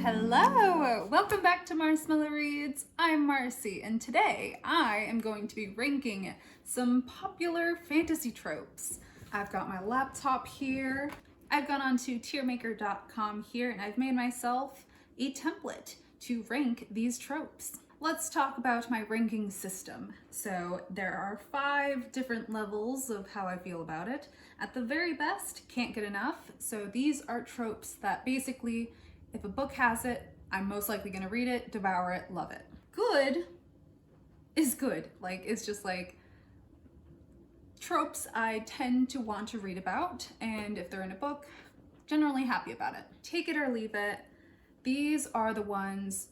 Hello! Welcome back to Marshmallow Reads. I'm Marcy, and today I am going to be ranking some popular fantasy tropes. I've got my laptop here. I've gone onto tiermaker.com here, and I've made myself a template to rank these tropes. Let's talk about my ranking system. So there are 5 different levels of how I feel about it. At the very best, can't get enough. So these are tropes that basically, if a book has it, I'm most likely gonna read it, devour it, love it. Good is good. Like, it's just like tropes I tend to want to read about, and if they're in a book, generally happy about it. Take it or leave it. These are the ones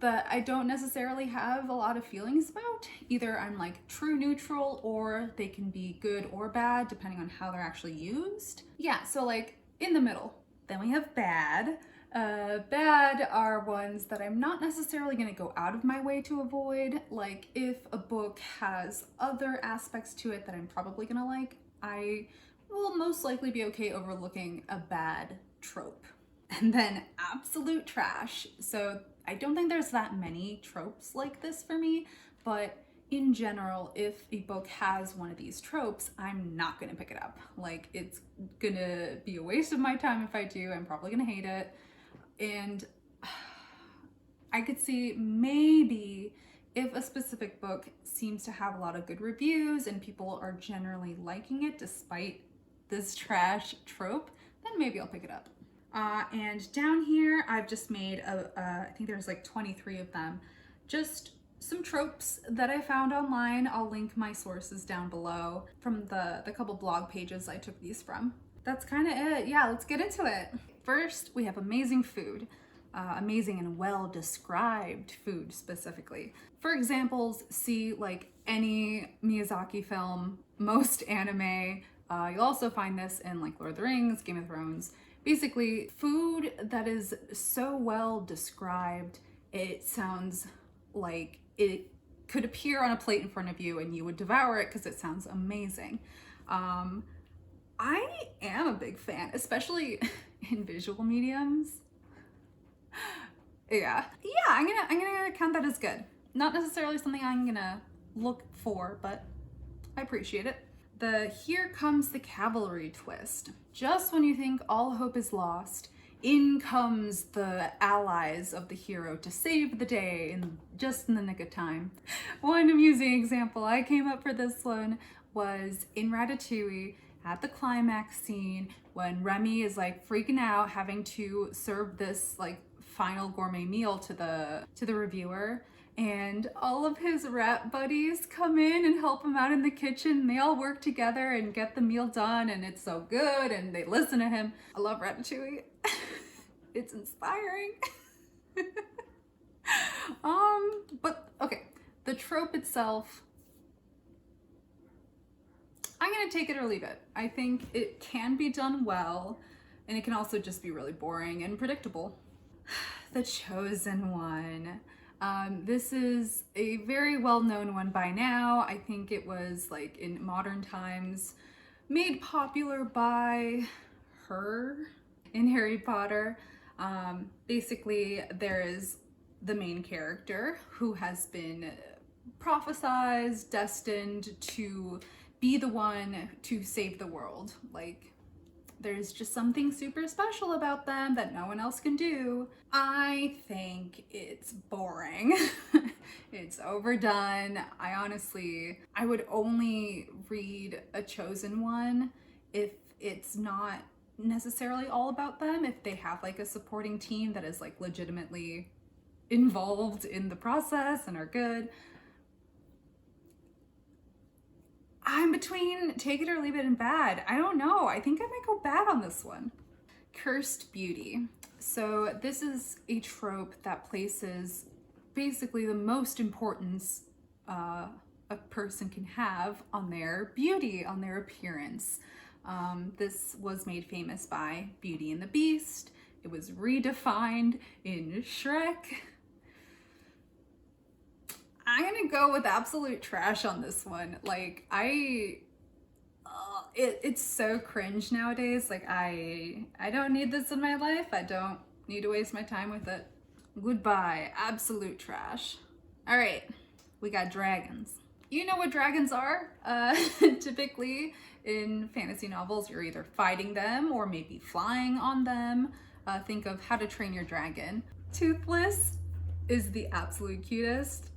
that I don't necessarily have a lot of feelings about. Either I'm like true neutral, or they can be good or bad depending on how they're actually used. Yeah, so like in the middle. Then we have bad. Bad are ones that I'm not necessarily gonna go out of my way to avoid. Like if a book has other aspects to it that I'm probably gonna like, I will most likely be okay overlooking a bad trope. And then absolute trash. So I don't think there's that many tropes like this for me, but in general, if a book has one of these tropes, I'm not gonna pick it up. Like, it's gonna be a waste of my time if I do. I'm probably gonna hate it. And I could see maybe if a specific book seems to have a lot of good reviews and people are generally liking it despite this trash trope, then maybe I'll pick it up. And down here, I've just made, I think there's like 23 of them, just some tropes that I found online. I'll link my sources down below from the couple blog pages I took these from. That's kind of it. Yeah, let's get into it. First, we have amazing food. Amazing and well-described food specifically. For examples, see like any Miyazaki film, most anime. You'll also find this in like Lord of the Rings, Game of Thrones. Basically, food that is so well described, it sounds like it could appear on a plate in front of you and you would devour it because it sounds amazing. I am a big fan, especially in visual mediums. Yeah, I'm gonna count that as good. Not necessarily something I'm gonna look for, but I appreciate it. The here comes the cavalry twist. Just when you think all hope is lost, in comes the allies of the hero to save the day just in the nick of time. One amusing example I came up for this one was in Ratatouille at the climax scene when Remy is like freaking out having to serve this like final gourmet meal to the reviewer. And all of his rat buddies come in and help him out in the kitchen. And they all work together and get the meal done, and it's so good, and they listen to him. I love Ratatouille. It's inspiring. But okay, the trope itself, I'm gonna take it or leave it. I think it can be done well, and it can also just be really boring and predictable. The Chosen One. This is a very well-known one by now. I think it was like in modern times made popular by her in Harry Potter. Basically, there is the main character who has been prophesized, destined to be the one to save the world. Like, there's just something super special about them that no one else can do. I think it's boring. It's overdone. I would only read a Chosen One if it's not necessarily all about them, if they have like a supporting team that is like legitimately involved in the process and are good. I'm between take it or leave it and bad. I don't know. I think I might go bad on this one. Cursed Beauty. So this is a trope that places basically the most importance a person can have on their beauty, on their appearance. This was made famous by Beauty and the Beast. It was redefined in Shrek. I'm gonna go with absolute trash on this one. Like, it's so cringe nowadays. Like, I don't need this in my life. I don't need to waste my time with it. Goodbye, absolute trash. All right, we got dragons. You know what dragons are? Typically in fantasy novels, you're either fighting them or maybe flying on them. Think of How to Train Your Dragon. Toothless is the absolute cutest.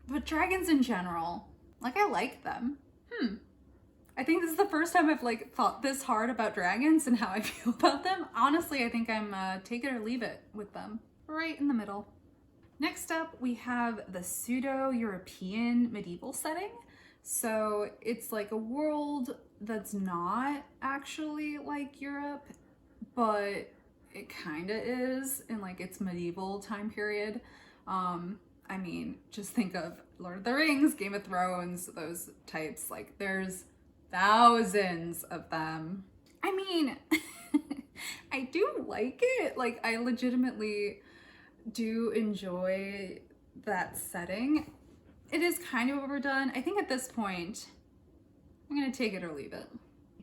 But dragons in general, like, I like them. I think this is the first time I've like thought this hard about dragons and how I feel about them. Honestly, I think I'm take it or leave it with them. Right in the middle. Next up, we have the Pseudo-European medieval setting. So it's like a world that's not actually like Europe, but it kind of is in like its medieval time period. I mean, just think of Lord of the Rings, Game of Thrones, those types. Like, there's thousands of them. I mean, I do like it. Like, I legitimately do enjoy that setting. It is kind of overdone. I think at this point, I'm gonna take it or leave it.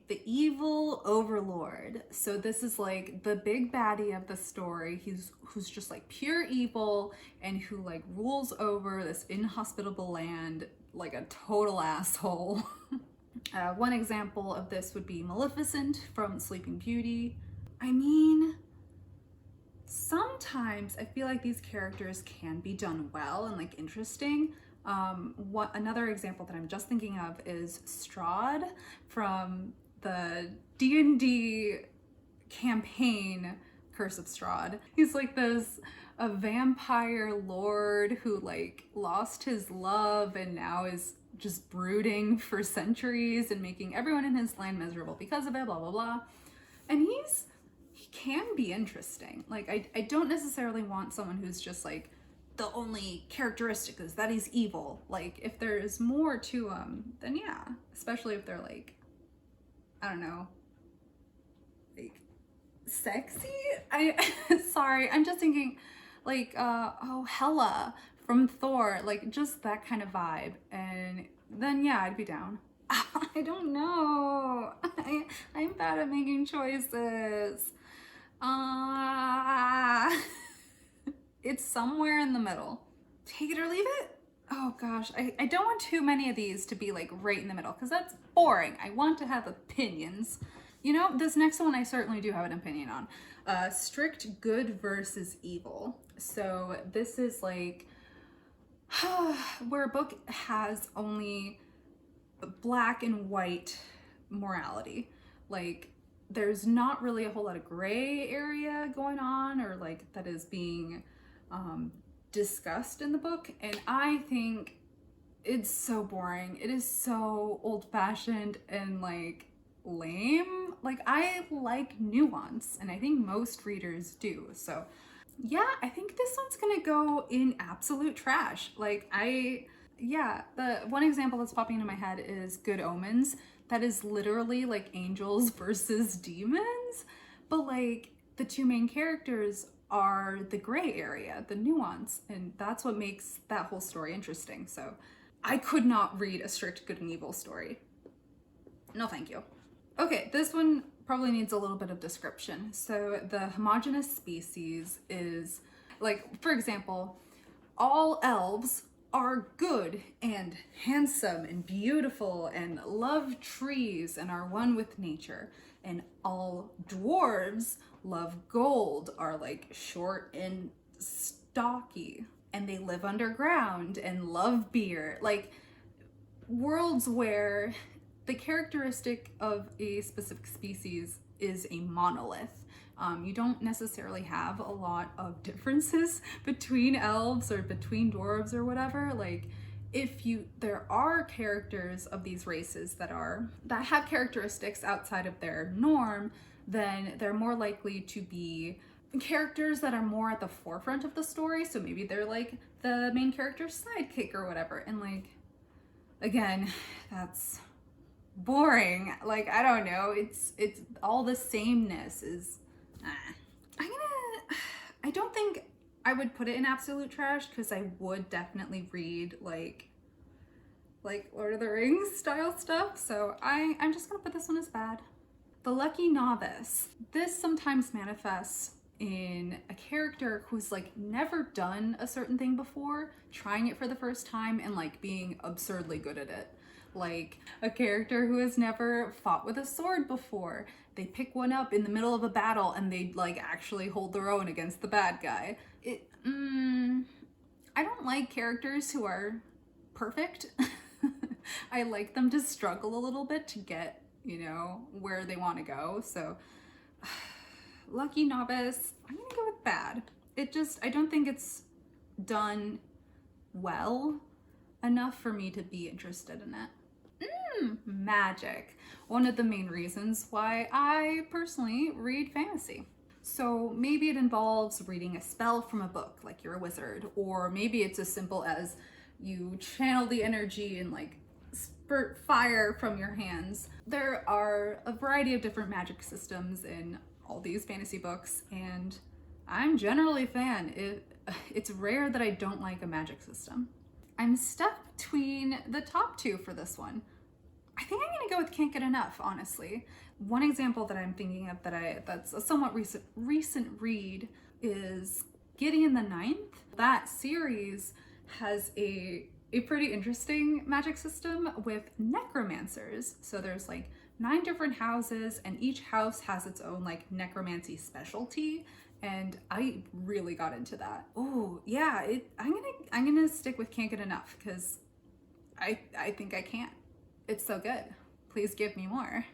The Evil Overlord. So this is like the big baddie of the story. Who's just like pure evil and who like rules over this inhospitable land like a total asshole. One example of this would be Maleficent from Sleeping Beauty. I mean, sometimes I feel like these characters can be done well and like interesting. Another example that I'm just thinking of is Strahd from the D&D campaign Curse of Strahd. He's like a vampire lord who like lost his love and now is just brooding for centuries and making everyone in his land miserable because of it, blah blah blah. And he can be interesting. Like, I don't necessarily want someone who's just like the only characteristic is that he's evil. Like, if there's more to him, then yeah. Especially if they're like, I don't know, like sexy? Sorry, I'm just thinking like, oh, Hela from Thor, like just that kind of vibe. And then yeah, I'd be down. I don't know. I'm bad at making choices. It's somewhere in the middle. Take it or leave it? Oh gosh, I don't want too many of these to be like right in the middle because that's boring. I want to have opinions. You know, this next one I certainly do have an opinion on. Strict good versus evil. So this is like where a book has only black and white morality. Like, there's not really a whole lot of gray area going on or like that is being discussed in the book, and I think it's so boring. It is so old-fashioned and like lame. Like, I like nuance, and I think most readers do. So yeah, I think this one's gonna go in absolute trash. Like, the one example that's popping into my head is Good Omens. That is literally like angels versus demons, but like the two main characters are the gray area, the nuance, and that's what makes that whole story interesting. So I could not read a strict good and evil story. No thank you. Okay, this one probably needs a little bit of description. So the homogeneous species is like, for example, all elves are good and handsome and beautiful and love trees and are one with nature. And all dwarves love gold, are like short and stocky, and they live underground and love beer. Like, worlds where the characteristic of a specific species is a monolith. You don't necessarily have a lot of differences between elves or between dwarves or whatever. Like, there are characters of these races that have characteristics outside of their norm, then they're more likely to be characters that are more at the forefront of the story. So maybe they're like the main character's sidekick or whatever. And like, again, that's boring. Like, I don't know. It's all the sameness is. I don't think I would put it in absolute trash because I would definitely read like Lord of the Rings style stuff. So I'm just gonna put this one as bad. The Lucky Novice. This sometimes manifests in a character who's like never done a certain thing before, trying it for the first time and like being absurdly good at it. Like a character who has never fought with a sword before. They pick one up in the middle of a battle and they like actually hold their own against the bad guy. I don't like characters who are perfect. I like them to struggle a little bit to get, you know, where they want to go. So Lucky Novice, I'm gonna go with bad. I don't think it's done well enough for me to be interested in it. Magic. One of the main reasons why I personally read fantasy. So maybe it involves reading a spell from a book, like you're a wizard, or maybe it's as simple as you channel the energy and like spurt fire from your hands. There are a variety of different magic systems in all these fantasy books, and I'm generally a fan. It's rare that I don't like a magic system. I'm stuck between the top two for this one. I think I'm gonna go with Can't Get Enough, honestly. One example that I'm thinking of that's a somewhat recent read is Gideon the Ninth. That series has a pretty interesting magic system with necromancers. So there's like 9 different houses and each house has its own like necromancy specialty. And I really got into that. Oh yeah, I'm gonna stick with Can't Get Enough because I think I can't. It's so good. Please give me more.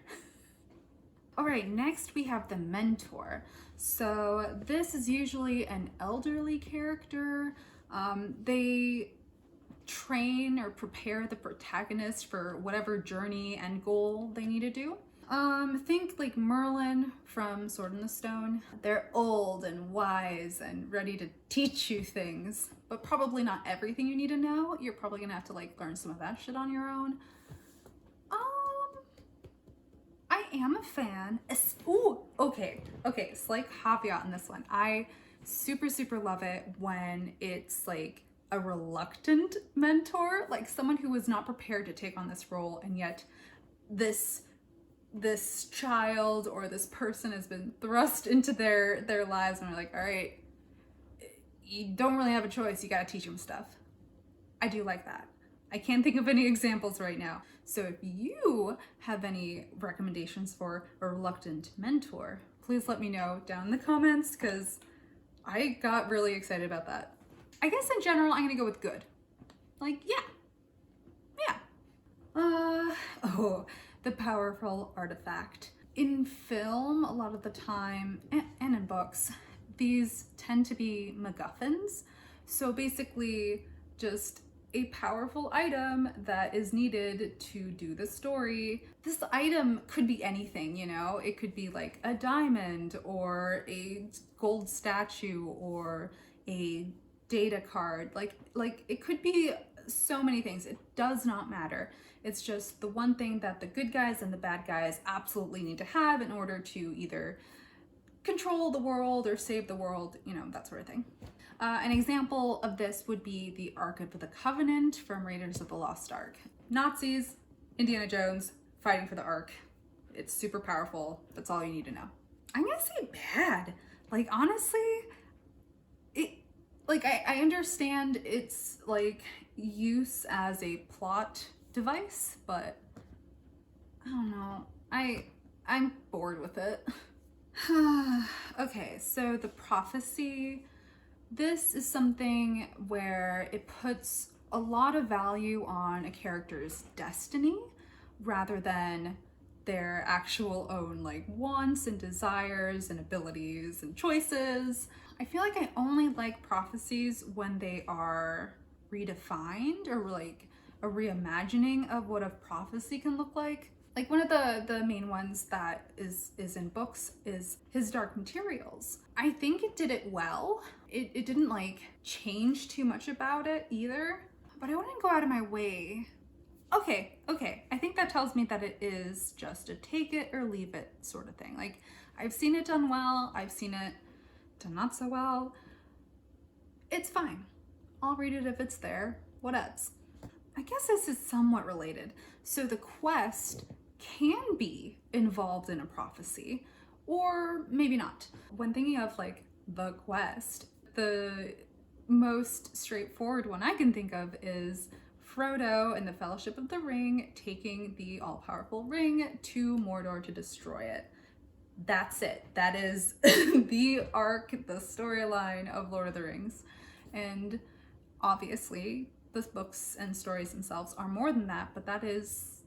All right, next we have the mentor. So this is usually an elderly character. They train or prepare the protagonist for whatever journey and goal they need to do. Think like Merlin from Sword in the Stone. They're old and wise and ready to teach you things, but probably not everything you need to know. You're probably gonna have to like learn some of that shit on your own. I am a fan. Ooh, okay, slight caveat in this one. I super love it when it's like a reluctant mentor, like someone who was not prepared to take on this role, and yet this child or this person has been thrust into their lives, and we're like, all right, you don't really have a choice. You gotta teach them stuff. I do like that. I can't think of any examples right now. So if you have any recommendations for a reluctant mentor, please let me know down in the comments because I got really excited about that. I guess in general, I'm gonna go with good. Like, yeah. The powerful artifact. In film, a lot of the time, and in books, these tend to be Macguffins. So basically just a powerful item that is needed to do the story. This item could be anything, you know? It could be like a diamond or a gold statue or a data card. Like it could be so many things. It does not matter. It's just the one thing that the good guys and the bad guys absolutely need to have in order to either control the world or save the world, you know, that sort of thing. An example of this would be the Ark of the Covenant from Raiders of the Lost Ark. Nazis, Indiana Jones, fighting for the Ark. It's super powerful. That's all you need to know. I'm gonna say bad. Like, honestly, I understand its like use as a plot device, but I don't know. I'm bored with it. Okay, so the prophecy. This is something where it puts a lot of value on a character's destiny rather than their actual own like wants and desires and abilities and choices. I feel like I only like prophecies when they are redefined or like a reimagining of what a prophecy can look like. Like one of the main ones that is in books is His Dark Materials. I think it did it well. It didn't like change too much about it either, but I wouldn't go out of my way. Okay. I think that tells me that it is just a take it or leave it sort of thing. Like I've seen it done well. I've seen it done not so well. It's fine. I'll read it if it's there. What else? I guess this is somewhat related. So the quest can be involved in a prophecy, or maybe not. When thinking of like the quest, the most straightforward one I can think of is Frodo and the Fellowship of the Ring taking the all-powerful ring to Mordor to destroy it. That's it. That is the arc, the storyline of Lord of the Rings. And obviously, the books and stories themselves are more than that, but that is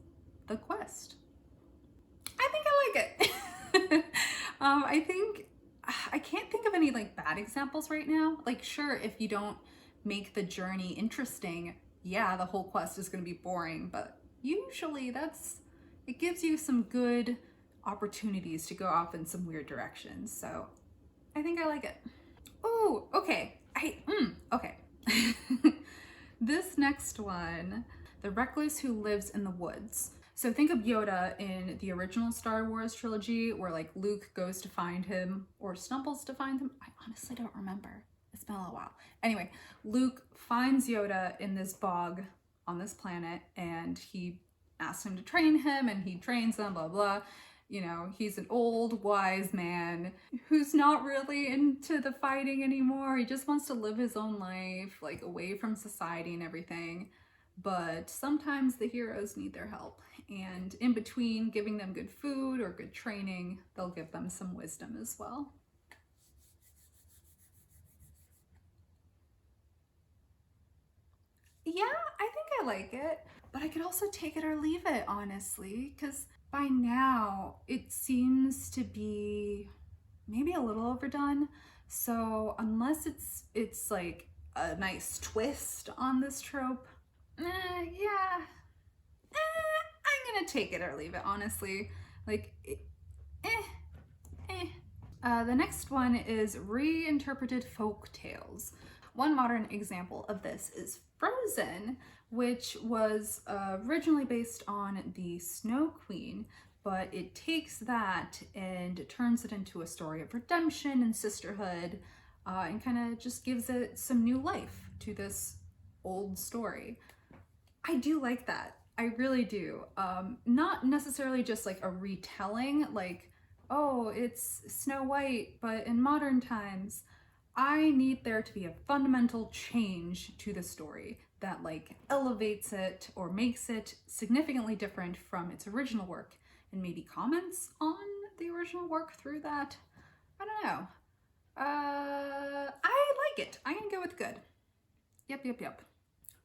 the quest. I think I like it. I can't think of any like bad examples right now. Like, sure, if you don't make the journey interesting, yeah, the whole quest is going to be boring, but usually it gives you some good opportunities to go off in some weird directions. So I think I like it. Oh, okay. Okay. This next one, the recluse who lives in the woods. So think of Yoda in the original Star Wars trilogy, where like Luke goes to find him or stumbles to find him. I honestly don't remember. It's been a little while. Anyway, Luke finds Yoda in this bog on this planet, and he asks him to train him, and he trains him, blah, blah. You know, he's an old, wise man who's not really into the fighting anymore. He just wants to live his own life, like away from society and everything. But sometimes the heroes need their help. And in between giving them good food or good training, they'll give them some wisdom as well. Yeah, I think I like it, but I could also take it or leave it, honestly, because by now it seems to be maybe a little overdone. So unless it's like a nice twist on this trope, yeah, I'm gonna take it or leave it, honestly. Like, the next one is reinterpreted folk tales. One modern example of this is Frozen, which was originally based on the Snow Queen, but it takes that and turns it into a story of redemption and sisterhood, and kind of just gives it some new life to this old story. I do like that. I really do. Not necessarily just like a retelling, like, oh, it's Snow White, but in modern times. I need there to be a fundamental change to the story that like elevates it or makes it significantly different from its original work, and maybe comments on the original work through that. I don't know. I like it. I'm gonna go with good. Yep.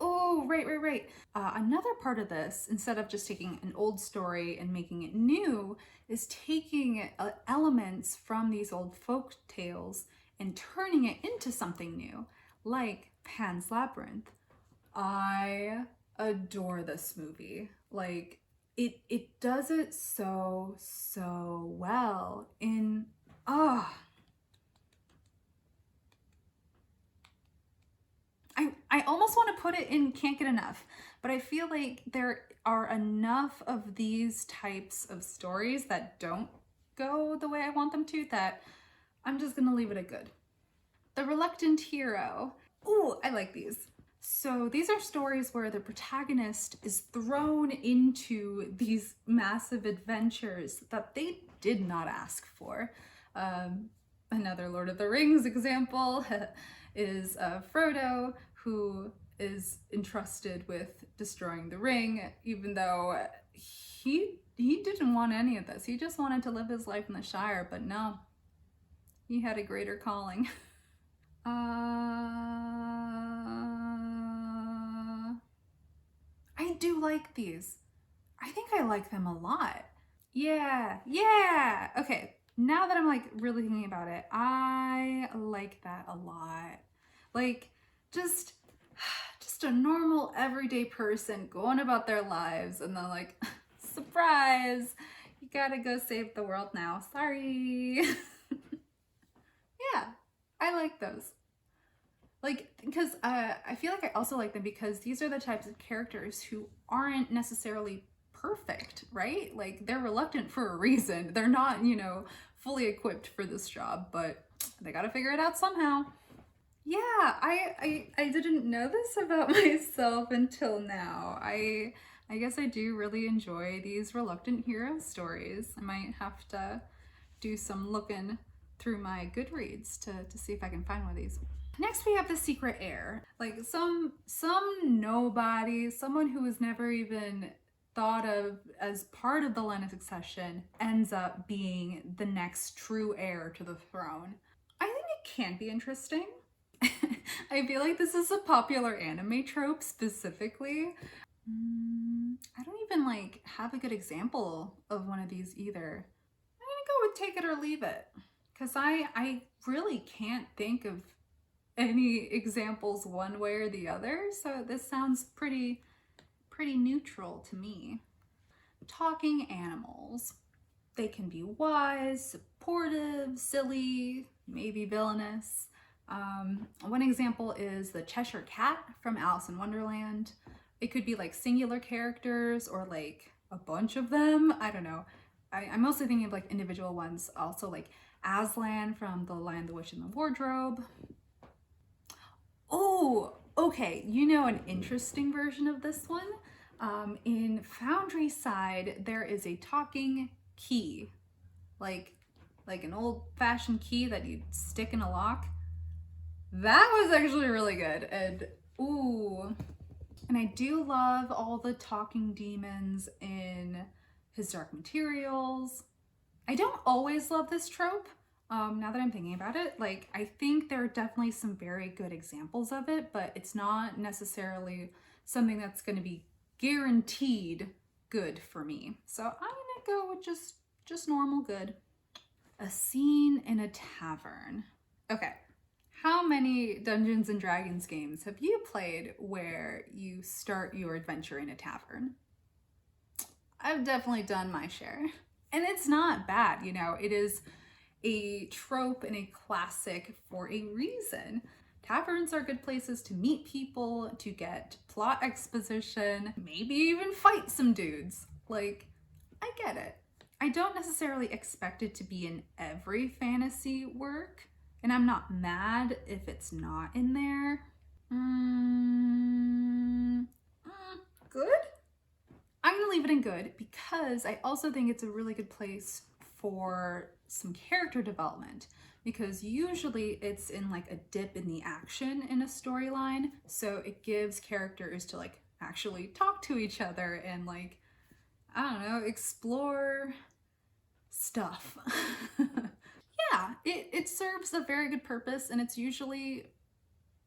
Oh, right. Another part of this, instead of just taking an old story and making it new, is taking elements from these old folk tales and turning it into something new, like Pan's Labyrinth. I adore this movie. Like, it does it so well in I almost want to put it in can't get enough, but I feel like there are enough of these types of stories that don't go the way I want them to that I'm just gonna leave it at good. The Reluctant Hero. Ooh, I like these. So these are stories where the protagonist is thrown into these massive adventures that they did not ask for. Another Lord of the Rings example is Frodo, who is entrusted with destroying the ring, even though he didn't want any of this. He just wanted to live his life in the Shire, but no, he had a greater calling. I do like these. I think I like them a lot. Yeah. Okay, now that I'm like really thinking about it, I like that a lot. Like, just a normal everyday person going about their lives, and then like, surprise, you gotta go save the world now. Sorry. Yeah, I like those. Like, because I feel like I also like them because these are the types of characters who aren't necessarily perfect, right? Like, they're reluctant for a reason. They're not, fully equipped for this job, but they gotta figure it out somehow. Yeah, I didn't know this about myself until now. I I guess I do really enjoy these reluctant hero stories. I might have to do some looking through my Goodreads to see if I can find one of these. Next we have The Secret Heir. Like some nobody, someone who was never even thought of as part of the line of succession ends up being the next true heir to the throne. I think it can be interesting. I feel like this is a popular anime trope specifically. I don't even like have a good example of one of these either. I'm gonna go with Take It or Leave It, because I really can't think of any examples one way or the other, so this sounds pretty neutral to me. Talking animals. They can be wise, supportive, silly, maybe villainous. One example is the Cheshire Cat from Alice in Wonderland. It could be like singular characters or like a bunch of them. I don't know. I'm mostly thinking of like individual ones. Also like Aslan from The Lion, the Witch, and the Wardrobe. Oh, okay. You know an interesting version of this one? In Foundry Side, there is a talking key. Like an old-fashioned key that you'd stick in a lock. That was actually really good. And ooh. And I do love all the talking demons in His Dark Materials. I don't always love this trope. Now that I'm thinking about it, like I think there are definitely some very good examples of it, but it's not necessarily something that's going to be guaranteed good for me. So I'm gonna go with just normal good. A scene in a tavern. Okay. How many Dungeons and Dragons games have you played where you start your adventure in a tavern? I've definitely done my share. And it's not bad, you know, it is a trope and a classic for a reason. Taverns are good places to meet people, to get plot exposition, maybe even fight some dudes. Like, I get it. I don't necessarily expect it to be in every fantasy work, and I'm not mad if it's not in there. Good? I'm gonna leave it in good because I also think it's a really good place for some character development, because usually it's in like a dip in the action in a storyline, so it gives characters to like actually talk to each other and like, I don't know, explore stuff. Yeah, it serves a very good purpose, and it's usually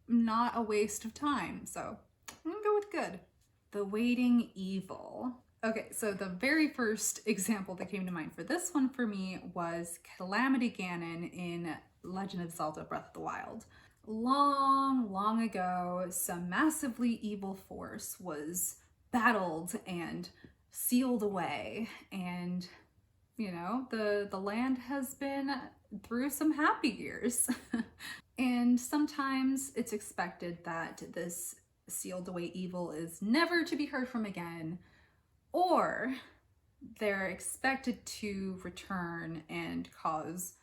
not a waste of time, so I'm gonna go with good. The Waiting Evil. Okay, so the very first example that came to mind for this one for me was Calamity Ganon in Legend of Zelda Breath of the Wild. Long ago, some massively evil force was battled and sealed away, and you know, the land has been through some happy years. And sometimes it's expected that this sealed away evil is never to be heard from again, or they're expected to return and cause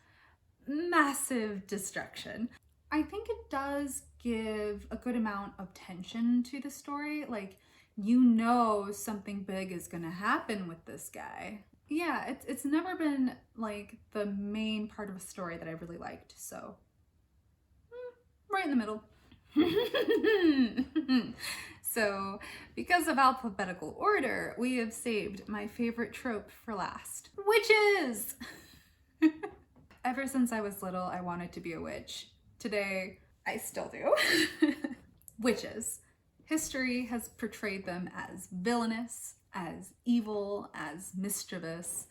massive destruction. I think it does give a good amount of tension to the story. Like, you know something big is gonna happen with this guy. Yeah, it's never been like the main part of a story that I really liked, so right in the middle. So, because of alphabetical order, we have saved my favorite trope for last. Witches! Ever since I was little, I wanted to be a witch. Today, I still do. Witches. History has portrayed them as villainous, as evil, as mischievous,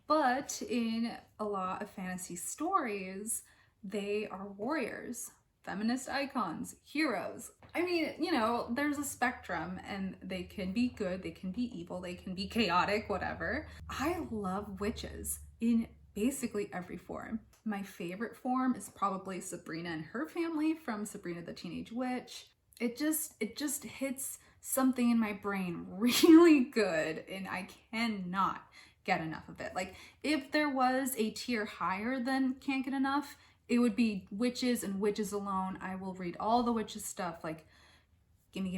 but in a lot of fantasy stories, they are warriors, feminist icons, heroes. I mean, you know, there's a spectrum, and they can be good, they can be evil, they can be chaotic, whatever. I love witches in basically every form. My favorite form is probably Sabrina and her family from Sabrina the Teenage Witch. It just hits something in my brain really good, and I cannot get enough of it. Like, if there was a tier higher than Can't Get Enough, it would be witches and witches alone. I will read all the witches stuff, like gimme.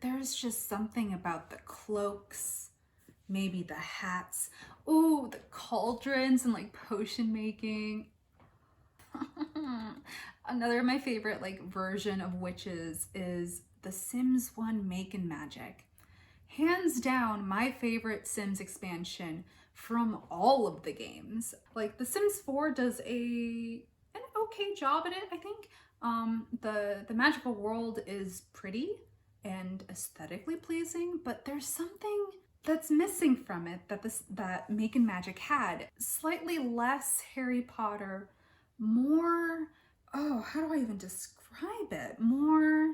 there's just something about the cloaks, maybe the hats, ooh, the cauldrons and like potion making. Another of my favorite like version of witches is the Sims 1 Make and Magic. Hands down, my favorite Sims expansion from all of the games. Like the Sims 4 does an okay job at it, I think. The magical world is pretty and aesthetically pleasing, but there's something that's missing from it that Make and Magic had. Slightly less Harry Potter, more, oh, how do I even describe it? More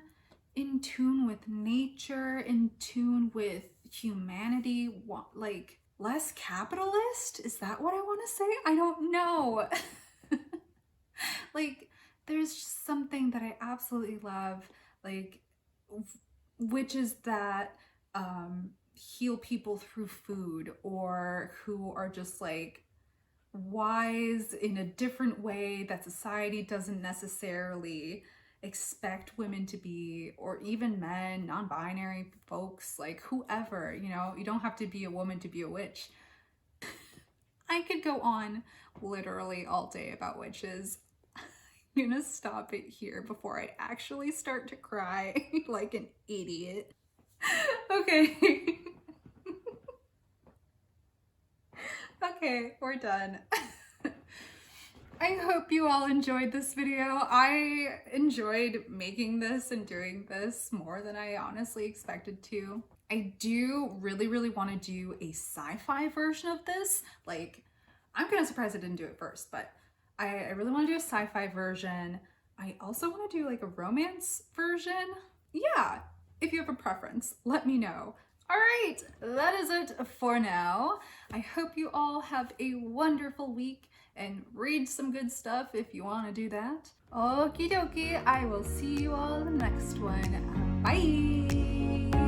in tune with nature, in tune with humanity, like less capitalist? Is that what I want to say? I don't know. Like, there's just something that I absolutely love, like witches that heal people through food, or who are just like wise in a different way that society doesn't necessarily expect women to be, or even men, non-binary folks, like whoever, you know, you don't have to be a woman to be a witch. I could go on literally all day about witches. I'm gonna stop it here before I actually start to cry like an idiot. Okay. Okay, we're done. I hope you all enjoyed this video. I enjoyed making this and doing this more than I honestly expected to. I do really want to do a sci-fi version of this. Like, I'm kind of surprised I didn't do it first, but I really want to do a sci-fi version. I also want to do like a romance version. Yeah, if you have a preference, let me know. All right, that is it for now. I hope you all have a wonderful week and read some good stuff if you want to do that. Okie dokie, I will see you all in the next one. Bye!